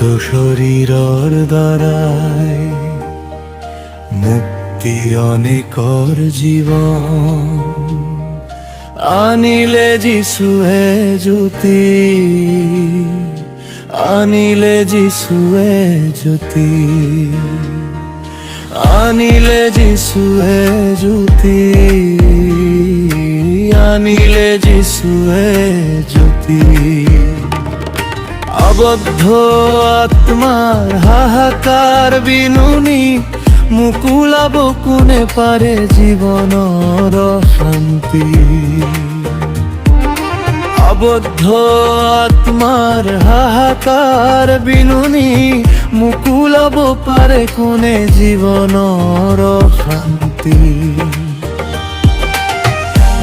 মুক্ত শরীরর দ্বারাই মুক্তি অনেকর জীবন আনিলে যিশুয়ে জ্যোতি আনিলে যিশুয়ে জ্যোতি আনিলে যিশুয়ে জ্যোতি আনিলে যিশুয়ে জ্যোতি আবদ্ধ আত্মার হাহাকার বিনুনি মুকুলাব কোনে পারে জীবনর শান্তি আবদ্ধ আত্মার হাহাকার বিনুনি মুকুলাব পারে কোনে জীবনর শান্তি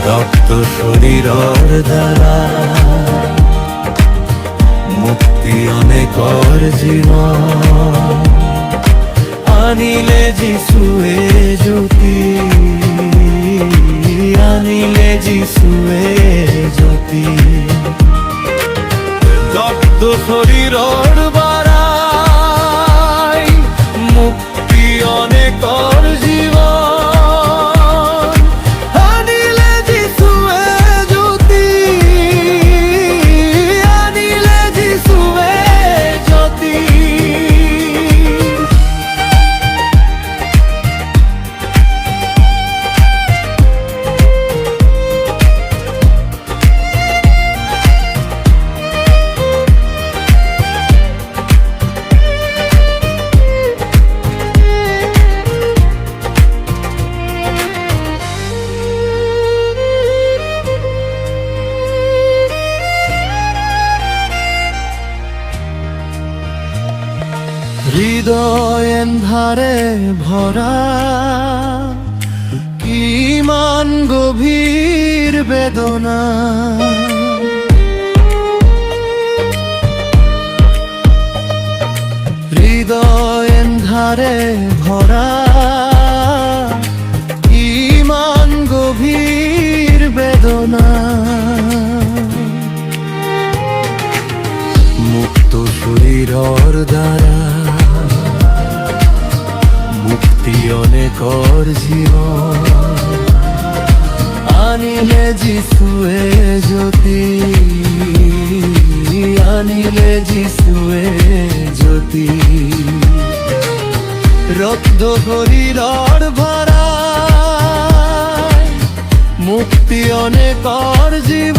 রক্ত শরীরর দ্বারা মুক্তি অনেকর জীবন আনিলে যিশুয়ে জ্যোতি আনিলে যিশুয়ে জ্যোতি রক্ত শরীরর বারাই মুক্তি অনেকর জীবন আনিলে যিশুয়ে জ্যোতি আনিলে যিশুয়ে জ্যোতি হৃদয় এন্ধারে ভরা কিমান গভীর বেদনা হৃদয় এন্ধারে ভরা কিমান গভীর বেদনা মুক্ত শরীরর দ্বারা মুক্তি অনেকর জীবন আনিলে যিশুয়ে জ্যোতি আনিলে যিশুয়ে জ্যোতি রক্ত শরীরর ভরা মুক্তি অনেকর জীবন